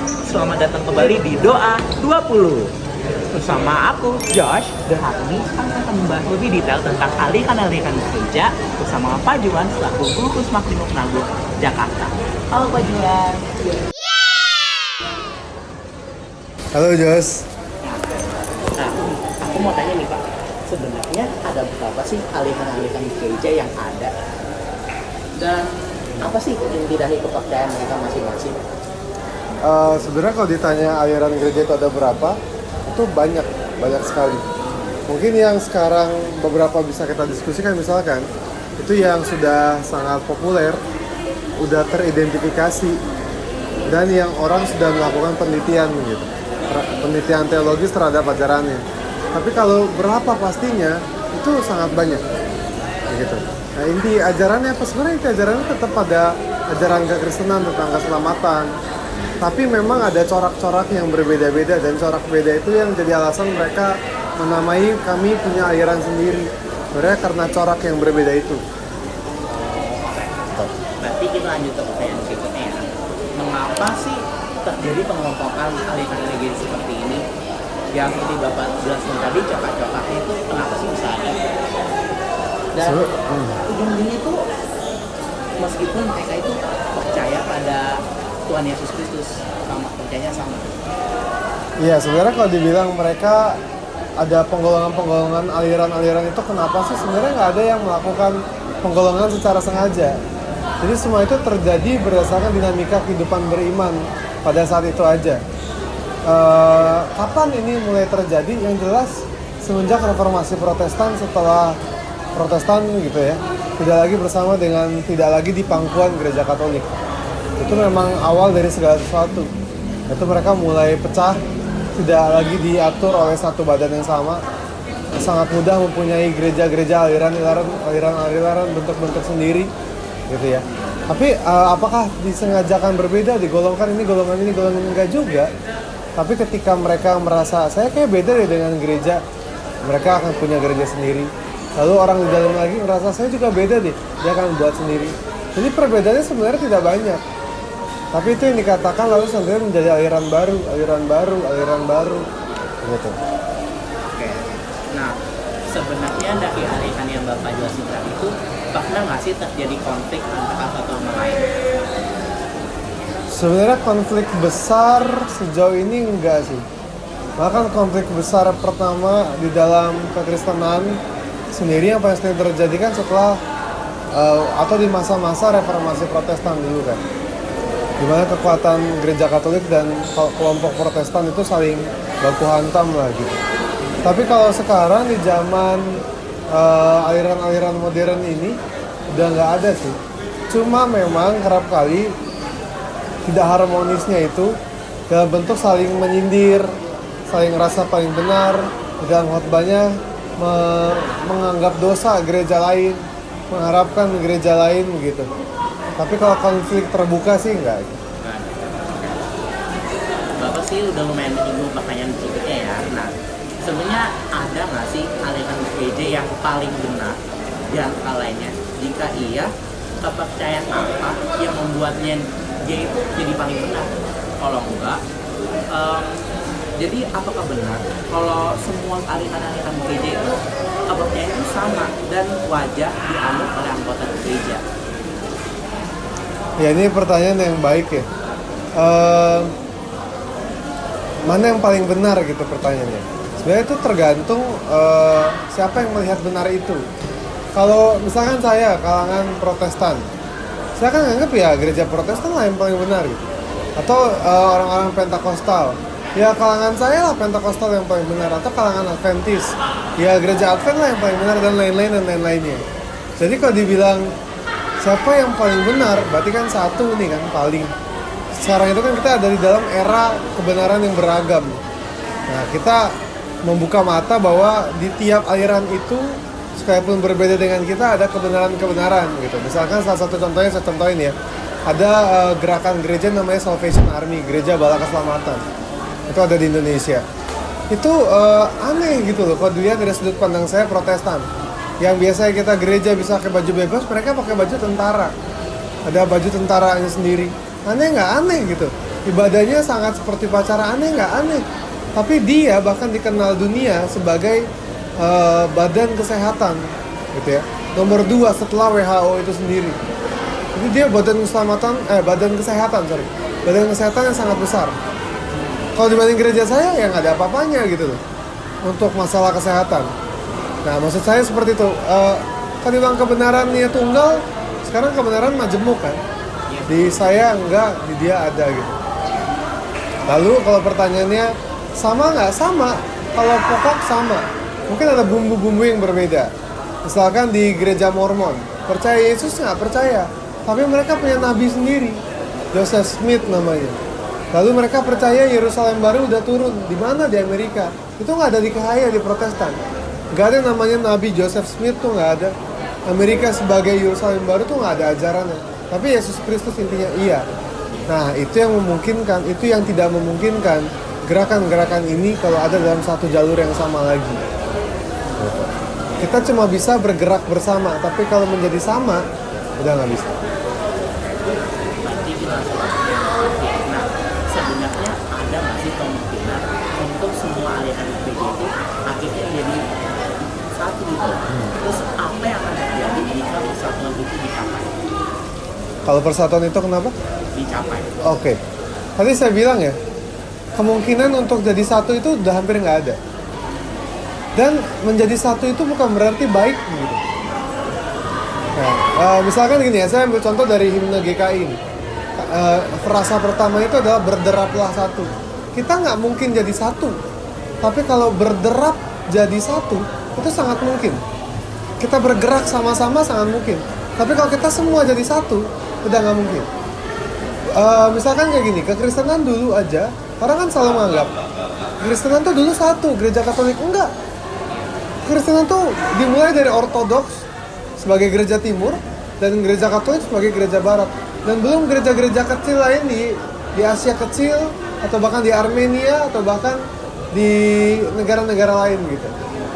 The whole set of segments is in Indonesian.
selamat datang kembali di Doa 20. Bersama aku, Josh, dan hari ini kami akan membahas lebih detail tentang aliran-aliran gereja bersama Pak Juan selaku Guru Kusma Klimuk Nago, Jakarta. Halo Pak Juan. Halo Jos. Nah, aku mau tanya nih Pak, sebenarnya ada berapa sih aliran-aliran gereja yang ada? Dan apa sih inti dari kepercayaan mereka masing-masing? Sebenarnya kalau ditanya aliran gereja itu ada berapa, itu banyak sekali. Mungkin yang sekarang beberapa bisa kita diskusikan misalkan, itu yang sudah sangat populer, udah teridentifikasi, dan yang orang sudah melakukan penelitian gitu, penelitian teologis terhadap ajarannya. Tapi kalau berapa pastinya, itu sangat banyak, gitu. Nah, inti ajarannya apa? Sebenarnya inti ajarannya tetap pada ajaran kekristenan tentang keselamatan. Tapi memang ada corak-corak yang berbeda-beda, dan corak beda itu yang jadi alasan mereka menamai kami punya aliran sendiri. Sebenarnya karena corak yang berbeda itu. Berarti kita lanjut ke pertanyaan berikutnya ya. Mengapa sih terjadi pengelompokan aliran-aliran seperti ini? Yang seperti Bapak jelaskan tadi, corak-coraknya itu kenapa sih bisa ada? Dan ujung-ujungnya itu meskipun mereka itu percaya pada Tuhan Yesus Kristus, sama percayanya sama. Iya, sebenarnya kalau dibilang mereka ada penggolongan-penggolongan aliran-aliran itu, kenapa sih? Sebenarnya nggak ada yang melakukan penggolongan secara sengaja. Jadi semua itu terjadi berdasarkan dinamika kehidupan beriman pada saat itu aja. Kapan ini mulai terjadi? Yang jelas semenjak reformasi Protestan, setelah Protestan gitu ya, tidak lagi di pangkuan gereja Katolik. Itu memang awal dari segala sesuatu. Itu mereka mulai pecah, tidak lagi diatur oleh satu badan yang sama. Sangat mudah mempunyai gereja-gereja aliran-aliran bentuk-bentuk sendiri gitu ya. Tapi apakah disengajakan berbeda, digolongkan ini, golongan ini, golongan ini? Enggak juga. Tapi ketika mereka merasa saya kayak beda deh dengan gereja, mereka akan punya gereja sendiri. Lalu orang di dalam lagi merasa saya juga beda deh, dia akan buat sendiri. Jadi perbedaannya sebenarnya tidak banyak. Tapi itu yang dikatakan lalu sendiri menjadi aliran baru gitu. Oke. Nah, sebenarnya dari aliran yang Bapak jelasin tadi itu pernah nggak sih terjadi konflik antara satu sama lain? Sebenarnya konflik besar sejauh ini enggak sih. Bahkan konflik besar pertama di dalam kekristenan sendiri yang pasti terjadi kan setelah atau di masa-masa reformasi Protestan dulu kan, dimana kekuatan gereja Katolik dan kelompok Protestan itu saling baku hantam lah gitu. Tapi kalau sekarang di zaman aliran-aliran modern ini udah nggak ada sih. Cuma memang kerap kali tidak harmonisnya itu dalam bentuk saling menyindir, saling ngerasa paling benar, di dalam khotbahnya menganggap dosa gereja lain, mengharapkan gereja lain begitu. Tapi kalau konflik terbuka sih enggak. Bapak sih udah lumayan menyinggung pertanyaan berikutnya ya. Nah, sebenarnya ada nggak sih aliran gereja yang paling benar di antara lainnya? Jika iya, kepercayaan apa yang membuatnya dia itu jadi paling benar? Kalau enggak, jadi apakah benar kalau semua aliran-aliran gereja itu kepercayaan itu sama dan wajar dianut oleh anggota gereja? Ya, ini pertanyaan yang baik ya. Mana yang paling benar gitu pertanyaannya. Sebenarnya itu tergantung siapa yang melihat benar itu. Kalau misalkan saya kalangan Protestan, saya kan anggap ya gereja Protestan lah yang paling benar gitu. Atau orang-orang Pentakosta, ya kalangan saya lah Pentakosta yang paling benar. Atau kalangan Adventis, ya gereja Advent lah yang paling benar, dan lain-lainnya. Jadi kalau dibilang siapa yang paling benar, berarti kan satu nih kan paling. Sekarang itu kan kita ada di dalam era kebenaran yang beragam. Nah, kita membuka mata bahwa di tiap aliran itu, sekalipun berbeda dengan kita, ada kebenaran-kebenaran gitu. Misalkan salah satu contohnya saya contohin ya. Ada gerakan gereja namanya Salvation Army, Gereja Bala Keselamatan. Itu ada di Indonesia. Itu aneh gitu loh kalau dilihat dari sudut pandang saya Protestan. Yang biasanya kita gereja bisa pakai baju bebas, mereka pakai baju tentara. Ada baju tentaranya sendiri. Aneh nggak? Aneh gitu. ibadahnya sangat seperti pacaran. Aneh nggak? Aneh. Tapi dia bahkan dikenal dunia sebagai badan kesehatan, gitu ya. Nomor 2 setelah WHO itu sendiri. Jadi dia badan kesehatan, badan kesehatan yang sangat besar. Kalau dibanding gereja saya, ya nggak ada apa-apanya gitu loh untuk masalah kesehatan. Nah, maksud saya seperti itu. Kan dibilang kebenarannya tunggal, sekarang kebenaran majemuk kan. Di saya enggak, di dia ada gitu. Lalu kalau pertanyaannya sama nggak? Sama. Kalau pokok sama. Mungkin ada bumbu-bumbu yang berbeda. Misalkan di gereja Mormon, percaya Yesus nggak? Percaya. Tapi mereka punya nabi sendiri, Joseph Smith namanya. Lalu mereka percaya Yerusalem baru udah turun. Di mana? Di Amerika. Itu nggak ada di KHI, di Protestan. Nggak ada namanya Nabi Joseph Smith tuh nggak ada. Amerika sebagai Yerusalem baru tuh nggak ada ajarannya. Tapi Yesus Kristus intinya iya. Nah itu yang memungkinkan, itu yang tidak memungkinkan gerakan-gerakan ini kalau ada dalam satu jalur yang sama lagi. Kita cuma bisa bergerak bersama, tapi kalau menjadi sama, udah nggak bisa. Berarti kita nah, sebenarnya ada masih kemungkinan untuk semua aliran gereja itu akhirnya jadi satu gitu. Terus apa yang akan terjadi jika persatuan itu dicapai? Kalau persatuan itu kenapa? Dicapai. Oke. Tadi saya bilang ya, kemungkinan untuk jadi satu itu udah hampir nggak ada. Dan menjadi satu itu bukan berarti baik gitu. Nah, misalkan gini ya, saya ambil contoh dari himne GKI ini. Frasa pertama itu adalah berderaplah satu. Kita nggak mungkin jadi satu, tapi kalau berderap jadi satu itu sangat mungkin. Kita bergerak sama-sama sangat mungkin. Tapi kalau kita semua jadi satu, udah nggak mungkin. Misalkan kayak gini, kekristenan dulu aja orang kan selalu menganggap kekristenan tuh dulu satu, gereja Katolik enggak. Kekristenan tuh dimulai dari Ortodoks sebagai gereja timur dan gereja Katolik sebagai gereja barat. Dan belum gereja-gereja kecil lain di Asia kecil atau bahkan di Armenia atau bahkan di negara-negara lain gitu.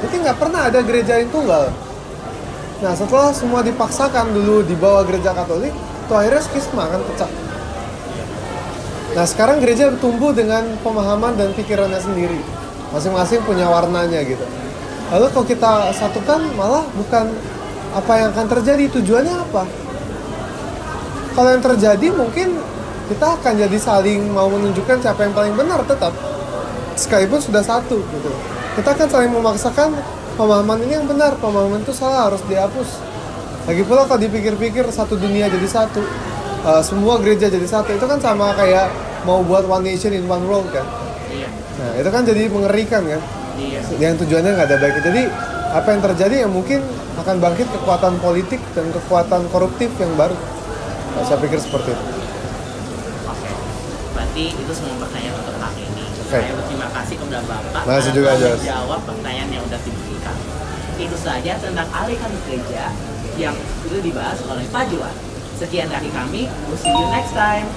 Jadi nggak pernah ada gereja yang tunggal. Nah setelah semua dipaksakan dulu di bawah gereja Katolik, itu akhirnya skisma kan pecah. Nah sekarang gereja tumbuh dengan pemahaman dan pikirannya sendiri, masing-masing punya warnanya gitu. Lalu kalau kita satukan malah bukan apa yang akan terjadi, tujuannya apa? Kalau yang terjadi mungkin kita akan jadi saling mau menunjukkan siapa yang paling benar tetap, sekalipun sudah satu gitu. Kita akan saling memaksakan pemahaman ini yang benar, pemahaman itu salah, harus dihapus. Lagi pula kalau dipikir-pikir satu dunia jadi satu, semua gereja jadi satu, itu kan sama kayak mau buat one nation in one world kan. Iya. Nah itu kan jadi mengerikan kan. Iya. Yang tujuannya nggak ada baik. Jadi apa yang terjadi ya mungkin akan bangkit kekuatan politik dan kekuatan koruptif yang baru. Nah, saya pikir seperti itu. Oke. Berarti itu semua pertanyaan untuk hari ini. Saya berterima kasih kepada Bapak Makasih juga, Jos. menjawab pertanyaan yang sudah diberikan. Itu saja tentang aliran gereja yang sudah dibahas oleh Pak Juan. Sekian dari kami, we'll see you next time.